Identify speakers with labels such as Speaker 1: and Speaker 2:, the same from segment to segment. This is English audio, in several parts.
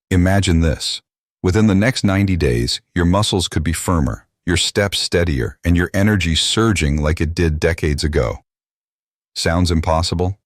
Speaker 1: Imagine this. Within the next 90 days, your muscles could be firmer, your steps steadier, and your energy surging like it did decades ago. Sounds impossible?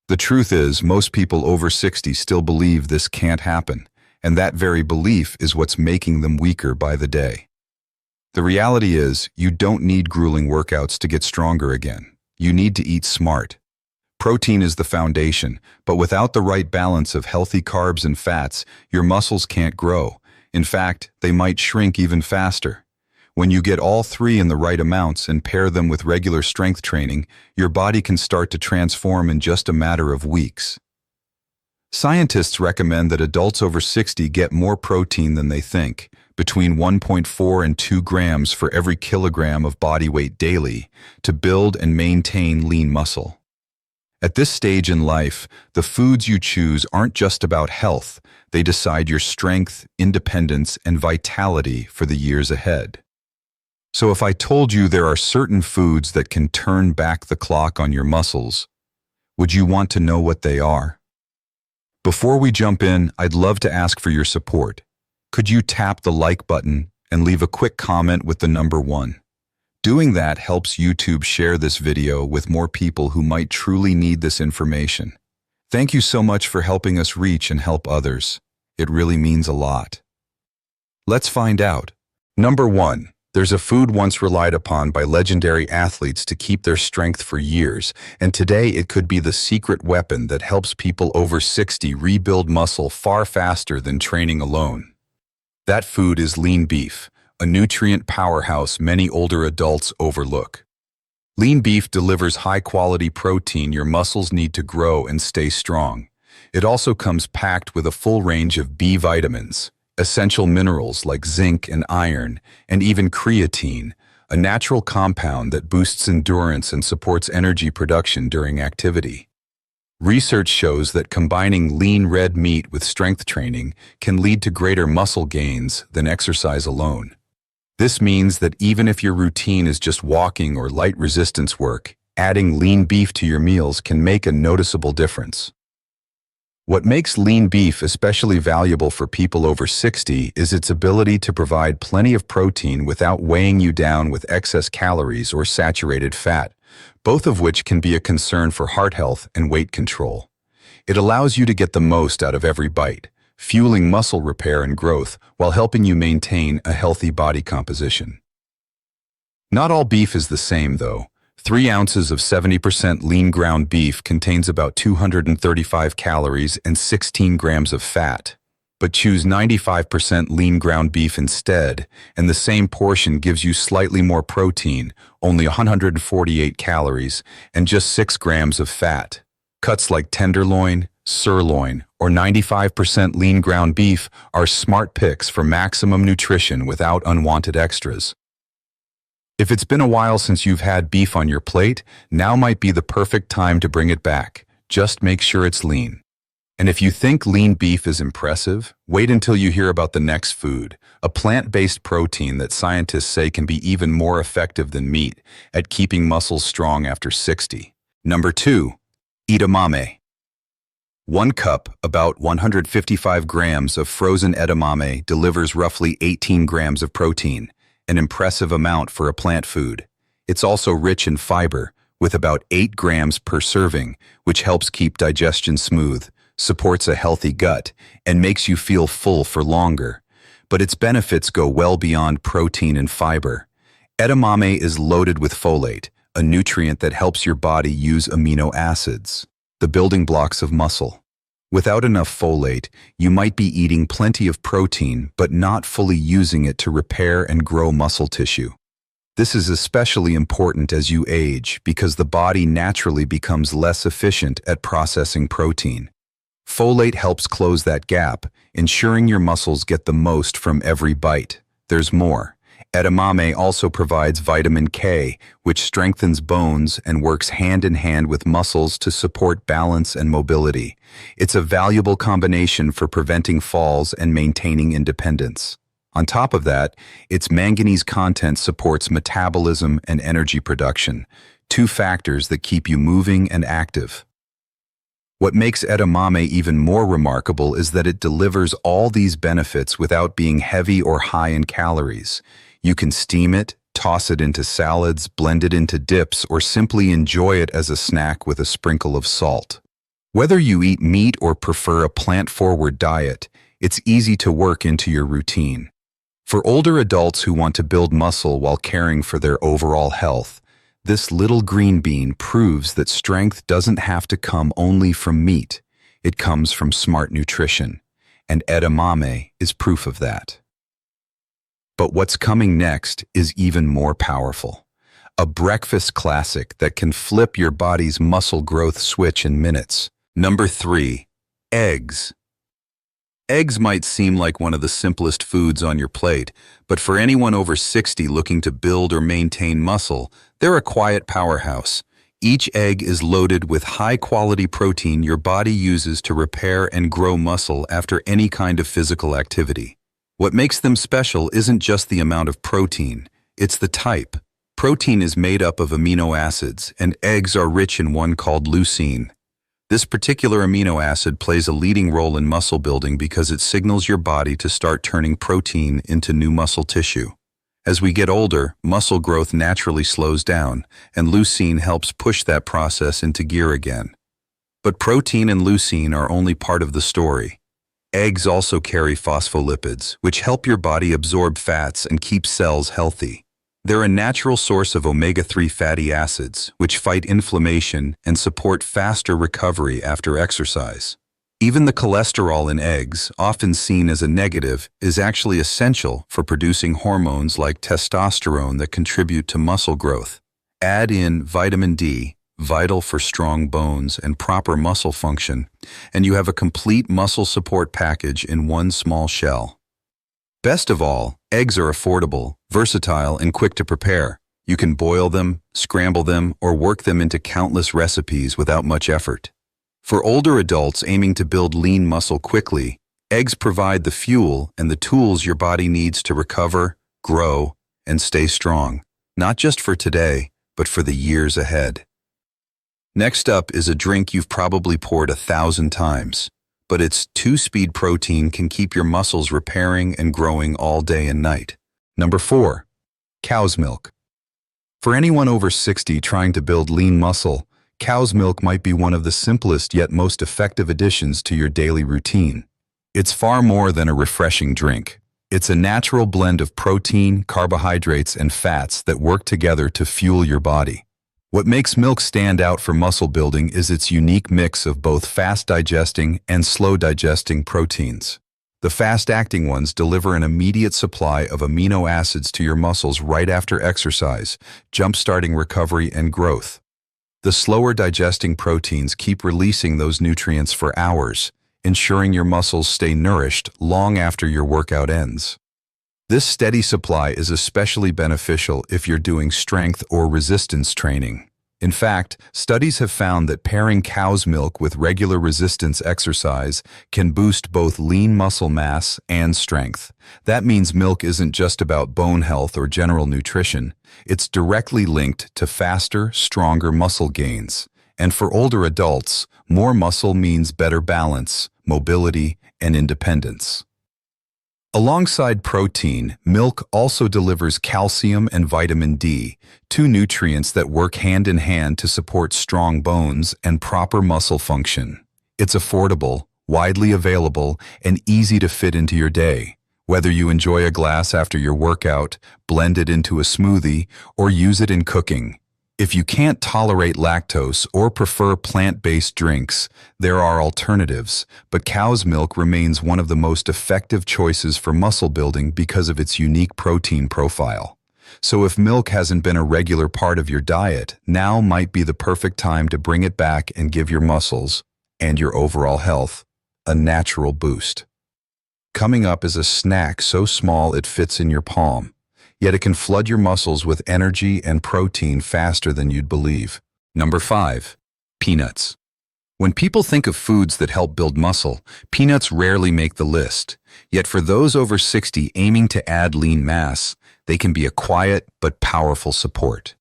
Speaker 1: The truth is, most people over 60 still believe this can't happen, and that very belief is what's making them weaker by the day. The reality is, you don't need grueling workouts to get stronger again. You need to eat smart. Protein is the foundation, but without the right balance of healthy carbs and fats, your muscles can't grow. In fact, they might shrink even faster. When you get all three in the right amounts and pair them with regular strength training, your body can start to transform in just a matter of weeks. Scientists recommend that adults over 60 get more protein than they think, between 1.4 and 2 grams for every kilogram of body weight daily, to build and maintain lean muscle. At this stage in life, the foods you choose aren't just about health, they decide your strength, independence, and vitality for the years ahead. So if I told you there are certain foods that can turn back the clock on your muscles, would you want to know what they are? Before we jump in, I'd love to ask for your support. Could you tap the like button and leave a quick comment with the number 1? Doing that helps YouTube share this video with more people who might truly need this information. Thank you so much for helping us reach and help others. It really means a lot. Let's find out. Number 1. There's a food once relied upon by legendary athletes to keep their strength for years, and today it could be the secret weapon that helps people over 60 rebuild muscle far faster than training alone. That food is lean beef, a nutrient powerhouse many older adults overlook. Lean beef delivers high-quality protein your muscles need to grow and stay strong. It also comes packed with a full range of B vitamins, essential minerals like zinc and iron, and even creatine, a natural compound that boosts endurance and supports energy production during activity. Research shows that combining lean red meat with strength training can lead to greater muscle gains than exercise alone. This means that even if your routine is just walking or light resistance work, adding lean beef to your meals can make a noticeable difference. What makes lean beef especially valuable for people over 60 is its ability to provide plenty of protein without weighing you down with excess calories or saturated fat, both of which can be a concern for heart health and weight control. It allows you to get the most out of every bite, fueling muscle repair and growth while helping you maintain a healthy body composition. Not all beef is the same, though. 3 ounces of 70% lean ground beef contains about 235 calories and 16 grams of fat. But choose 95% lean ground beef instead, and the same portion gives you slightly more protein, only 148 calories, and just 6 grams of fat. Cuts like tenderloin, sirloin, or 95% lean ground beef are smart picks for maximum nutrition without unwanted extras. If it's been a while since you've had beef on your plate, now might be the perfect time to bring it back. Just make sure it's lean. And if you think lean beef is impressive, wait until you hear about the next food, a plant-based protein that scientists say can be even more effective than meat at keeping muscles strong after 60. Number 2. Edamame. 1 cup, about 155 grams of frozen edamame delivers roughly 18 grams of protein, an impressive amount for a plant food. It's also rich in fiber, with about 8 grams per serving, which helps keep digestion smooth, supports a healthy gut, and makes you feel full for longer. But its benefits go well beyond protein and fiber. Edamame is loaded with folate, a nutrient that helps your body use amino acids, the building blocks of muscle. Without enough folate, you might be eating plenty of protein but not fully using it to repair and grow muscle tissue. This is especially important as you age because the body naturally becomes less efficient at processing protein. Folate helps close that gap, ensuring your muscles get the most from every bite. There's more. Edamame also provides vitamin K, which strengthens bones and works hand in hand with muscles to support balance and mobility. It's a valuable combination for preventing falls and maintaining independence. On top of that, its manganese content supports metabolism and energy production, 2 factors that keep you moving and active. What makes edamame even more remarkable is that it delivers all these benefits without being heavy or high in calories. You can steam it, toss it into salads, blend it into dips, or simply enjoy it as a snack with a sprinkle of salt. Whether you eat meat or prefer a plant-forward diet, it's easy to work into your routine. For older adults who want to build muscle while caring for their overall health, this little green bean proves that strength doesn't have to come only from meat. It comes from smart nutrition, and edamame is proof of that. But what's coming next is even more powerful. A breakfast classic that can flip your body's muscle growth switch in minutes. Number 3, eggs. Eggs might seem like one of the simplest foods on your plate, but for anyone over 60 looking to build or maintain muscle, they're a quiet powerhouse. Each egg is loaded with high-quality protein your body uses to repair and grow muscle after any kind of physical activity. What makes them special isn't just the amount of protein, it's the type. Protein is made up of amino acids, and eggs are rich in one called leucine. This particular amino acid plays a leading role in muscle building because it signals your body to start turning protein into new muscle tissue. As we get older, muscle growth naturally slows down, and leucine helps push that process into gear again. But protein and leucine are only part of the story. Eggs also carry phospholipids, which help your body absorb fats and keep cells healthy. They're a natural source of omega-3 fatty acids, which fight inflammation and support faster recovery after exercise. Even the cholesterol in eggs, often seen as a negative, is actually essential for producing hormones like testosterone that contribute to muscle growth. Add in vitamin D, vital for strong bones and proper muscle function, and you have a complete muscle support package in one small shell. Best of all, eggs are affordable, versatile, and quick to prepare. You can boil them, scramble them, or work them into countless recipes without much effort. For older adults aiming to build lean muscle quickly, eggs provide the fuel and the tools your body needs to recover, grow, and stay strong, not just for today, but for the years ahead. Next up is a drink you've probably poured 1,000 times, but its 2-speed protein can keep your muscles repairing and growing all day and night. Number 4, cow's milk. For anyone over 60 trying to build lean muscle, cow's milk might be one of the simplest yet most effective additions to your daily routine. It's far more than a refreshing drink. It's a natural blend of protein, carbohydrates, and fats that work together to fuel your body. What makes milk stand out for muscle building is its unique mix of both fast-digesting and slow-digesting proteins. The fast-acting ones deliver an immediate supply of amino acids to your muscles right after exercise, jump-starting recovery and growth. The slower-digesting proteins keep releasing those nutrients for hours, ensuring your muscles stay nourished long after your workout ends. This steady supply is especially beneficial if you're doing strength or resistance training. In fact, studies have found that pairing cow's milk with regular resistance exercise can boost both lean muscle mass and strength. That means milk isn't just about bone health or general nutrition. It's directly linked to faster, stronger muscle gains. And for older adults, more muscle means better balance, mobility, and independence. Alongside protein, milk also delivers calcium and vitamin D, 2 nutrients that work hand in hand to support strong bones and proper muscle function. It's affordable, widely available, and easy to fit into your day. Whether you enjoy a glass after your workout, blend it into a smoothie, or use it in cooking. If you can't tolerate lactose or prefer plant-based drinks, there are alternatives, but cow's milk remains one of the most effective choices for muscle building because of its unique protein profile. So if milk hasn't been a regular part of your diet, now might be the perfect time to bring it back and give your muscles, and your overall health, a natural boost. Coming up is a snack so small it fits in your palm. Yet it can flood your muscles with energy and protein faster than you'd believe. Number 5, peanuts. When people think of foods that help build muscle, peanuts rarely make the list. Yet for those over 60 aiming to add lean mass, they can be a quiet but powerful support.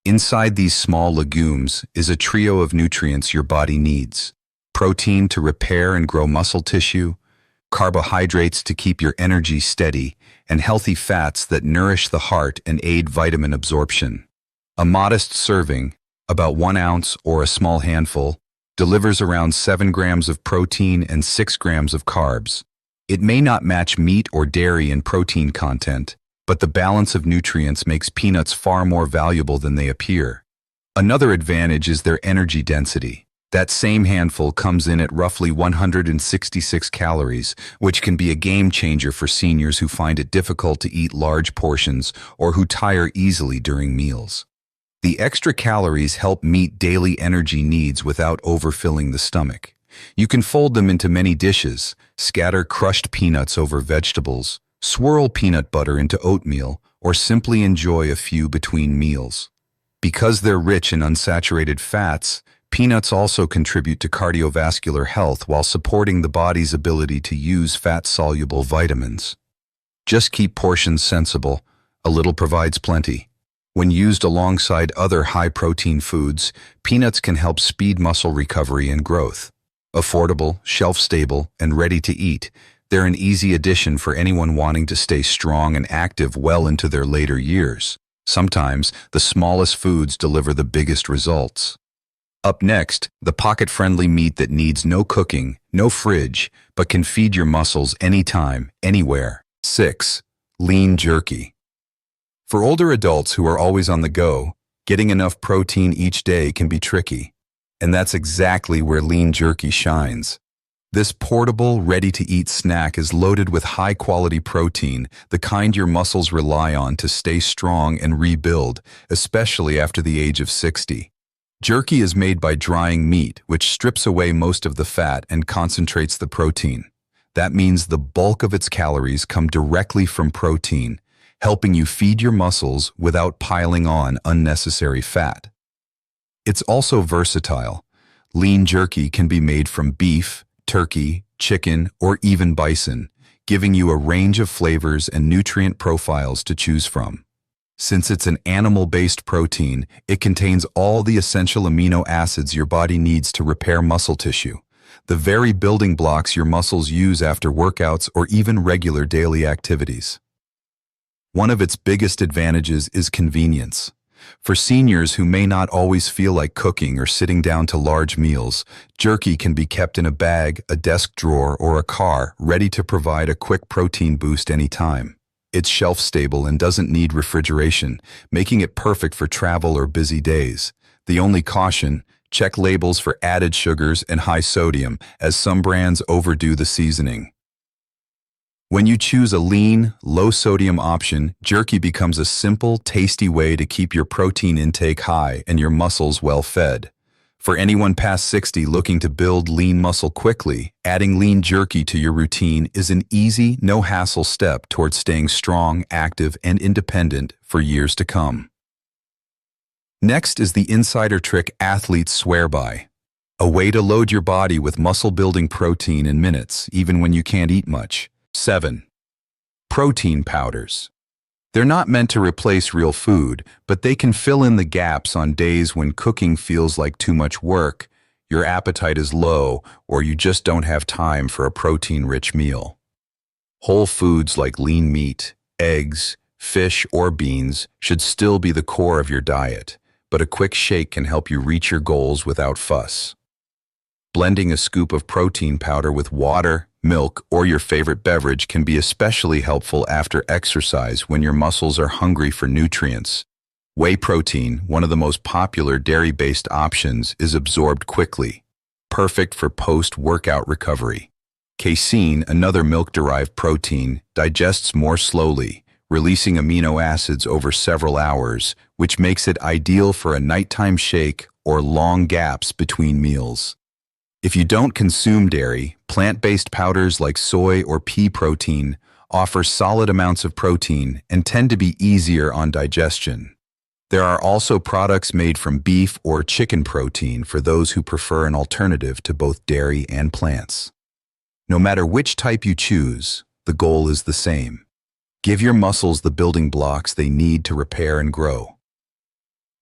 Speaker 1: Inside these small legumes is a trio of nutrients your body needs: protein to repair and grow muscle tissue, carbohydrates to keep your energy steady, and healthy fats that nourish the heart and aid vitamin absorption. A modest serving, about 1 ounce or a small handful, delivers around 7 grams of protein and 6 grams of carbs. It may not match meat or dairy in protein content, but the balance of nutrients makes peanuts far more valuable than they appear. Another advantage is their energy density. That same handful comes in at roughly 166 calories, which can be a game changer for seniors who find it difficult to eat large portions or who tire easily during meals. The extra calories help meet daily energy needs without overfilling the stomach. You can fold them into many dishes, scatter crushed peanuts over vegetables, swirl peanut butter into oatmeal, or simply enjoy a few between meals. Because they're rich in unsaturated fats, peanuts also contribute to cardiovascular health while supporting the body's ability to use fat-soluble vitamins. Just keep portions sensible. A little provides plenty. When used alongside other high-protein foods, peanuts can help speed muscle recovery and growth. Affordable, shelf-stable, and ready to eat, they're an easy addition for anyone wanting to stay strong and active well into their later years. Sometimes, the smallest foods deliver the biggest results. Up next, the pocket-friendly meat that needs no cooking, no fridge, but can feed your muscles anytime, anywhere. 6. Lean jerky. For older adults who are always on the go, getting enough protein each day can be tricky. And that's exactly where lean jerky shines. This portable, ready-to-eat snack is loaded with high-quality protein, the kind your muscles rely on to stay strong and rebuild, especially after the age of 60. Jerky is made by drying meat, which strips away most of the fat and concentrates the protein. That means the bulk of its calories come directly from protein, helping you feed your muscles without piling on unnecessary fat. It's also versatile. Lean jerky can be made from beef, turkey, chicken, or even bison, giving you a range of flavors and nutrient profiles to choose from. Since it's an animal-based protein, it contains all the essential amino acids your body needs to repair muscle tissue, the very building blocks your muscles use after workouts or even regular daily activities. One of its biggest advantages is convenience. For seniors who may not always feel like cooking or sitting down to large meals, jerky can be kept in a bag, a desk drawer, or a car, ready to provide a quick protein boost anytime. It's shelf-stable and doesn't need refrigeration, making it perfect for travel or busy days. The only caution, check labels for added sugars and high sodium, as some brands overdo the seasoning. When you choose a lean, low-sodium option, jerky becomes a simple, tasty way to keep your protein intake high and your muscles well-fed. For anyone past 60 looking to build lean muscle quickly, adding lean jerky to your routine is an easy, no-hassle step towards staying strong, active, and independent for years to come. Next is the insider trick athletes swear by. A way to load your body with muscle-building protein in minutes, even when you can't eat much. 7. Protein powders. They're not meant to replace real food, but they can fill in the gaps on days when cooking feels like too much work, your appetite is low, or you just don't have time for a protein-rich meal. Whole foods like lean meat, eggs, fish, or beans should still be the core of your diet, but a quick shake can help you reach your goals without fuss. Blending a scoop of protein powder with water, milk, or your favorite beverage can be especially helpful after exercise when your muscles are hungry for nutrients. Whey protein, one of the most popular dairy-based options, is absorbed quickly, perfect for post-workout recovery. Casein, another milk-derived protein, digests more slowly, releasing amino acids over several hours, which makes it ideal for a nighttime shake or long gaps between meals. If you don't consume dairy, plant-based powders like soy or pea protein offer solid amounts of protein and tend to be easier on digestion. There are also products made from beef or chicken protein for those who prefer an alternative to both dairy and plants. No matter which type you choose, the goal is the same. Give your muscles the building blocks they need to repair and grow.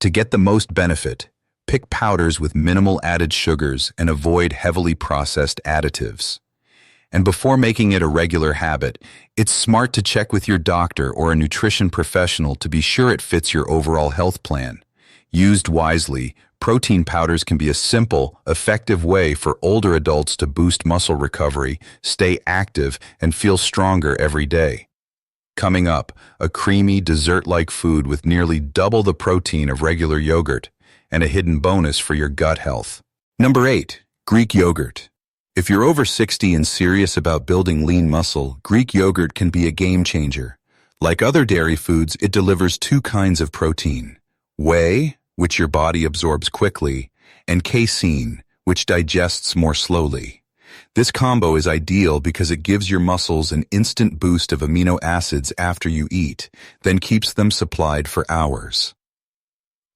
Speaker 1: To get the most benefit, Pick powders with minimal added sugars and avoid heavily processed additives. And before making it a regular habit, it's smart to check with your doctor or a nutrition professional to be sure it fits your overall health plan. Used wisely, protein powders can be a simple, effective way for older adults to boost muscle recovery, stay active, and feel stronger every day. Coming up, a creamy, dessert-like food with nearly double the protein of regular yogurt, and a hidden bonus for your gut health. Number 8. Greek yogurt. If you're over 60 and serious about building lean muscle, Greek yogurt can be a game changer. Like other dairy foods, it delivers two kinds of protein: whey, which your body absorbs quickly, and casein, which digests more slowly. This combo is ideal because it gives your muscles an instant boost of amino acids after you eat, then keeps them supplied for hours.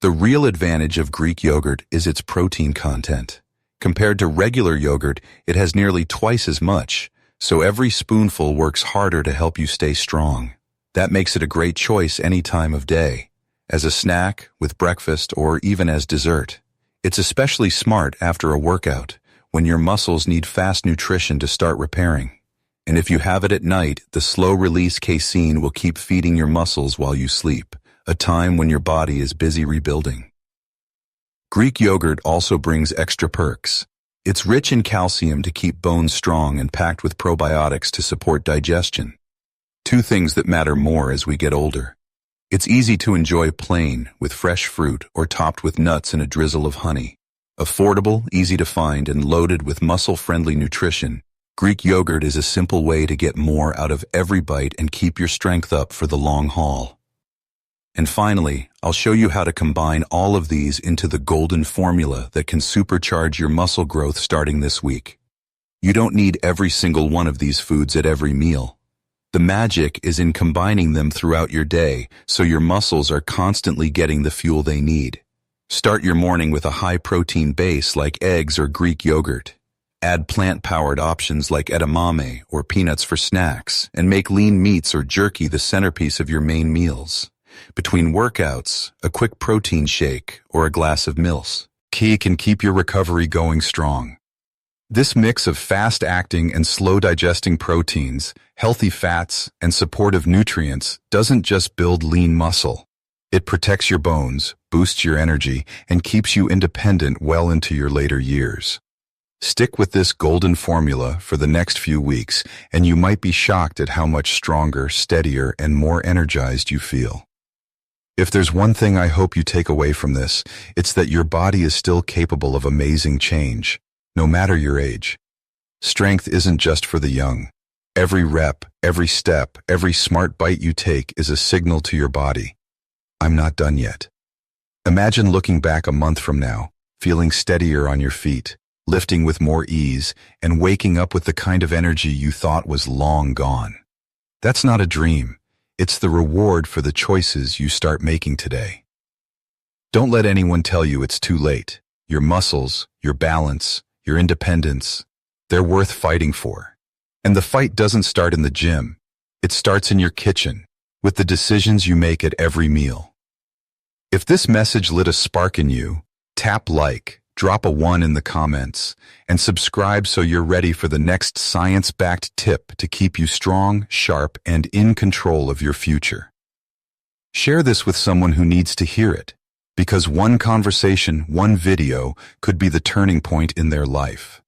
Speaker 1: The real advantage of Greek yogurt is its protein content. Compared to regular yogurt, it has nearly twice as much, so every spoonful works harder to help you stay strong. That makes it a great choice any time of day, as a snack, with breakfast, or even as dessert. It's especially smart after a workout, when your muscles need fast nutrition to start repairing. And if you have it at night, the slow-release casein will keep feeding your muscles while you sleep, a time when your body is busy rebuilding. Greek yogurt also brings extra perks. It's rich in calcium to keep bones strong and packed with probiotics to support digestion. Two things that matter more as we get older. It's easy to enjoy plain, with fresh fruit, or topped with nuts and a drizzle of honey. Affordable, easy to find, and loaded with muscle-friendly nutrition, Greek yogurt is a simple way to get more out of every bite and keep your strength up for the long haul. And finally, I'll show you how to combine all of these into the golden formula that can supercharge your muscle growth starting this week. You don't need every single one of these foods at every meal. The magic is in combining them throughout your day so your muscles are constantly getting the fuel they need. Start your morning with a high-protein base like eggs or Greek yogurt. Add plant-powered options like edamame or peanuts for snacks, and make lean meats or jerky the centerpiece of your main meals. Between workouts, a quick protein shake, or a glass of milk can keep your recovery going strong. This mix of fast-acting and slow-digesting proteins, healthy fats, and supportive nutrients doesn't just build lean muscle. It protects your bones, boosts your energy, and keeps you independent well into your later years. Stick with this golden formula for the next few weeks, and you might be shocked at how much stronger, steadier, and more energized you feel. If there's one thing I hope you take away from this, it's that your body is still capable of amazing change, no matter your age. Strength isn't just for the young. Every rep, every step, every smart bite you take is a signal to your body. I'm not done yet. Imagine looking back a month from now, feeling steadier on your feet, lifting with more ease, and waking up with the kind of energy you thought was long gone. That's not a dream. It's the reward for the choices you start making today. Don't let anyone tell you it's too late. Your muscles, your balance, your independence, they're worth fighting for. And the fight doesn't start in the gym. It starts in your kitchen, with the decisions you make at every meal. If this message lit a spark in you, tap like, drop a 1 in the comments, and subscribe so you're ready for the next science-backed tip to keep you strong, sharp, and in control of your future. Share this with someone who needs to hear it, because one conversation, one video, could be the turning point in their life.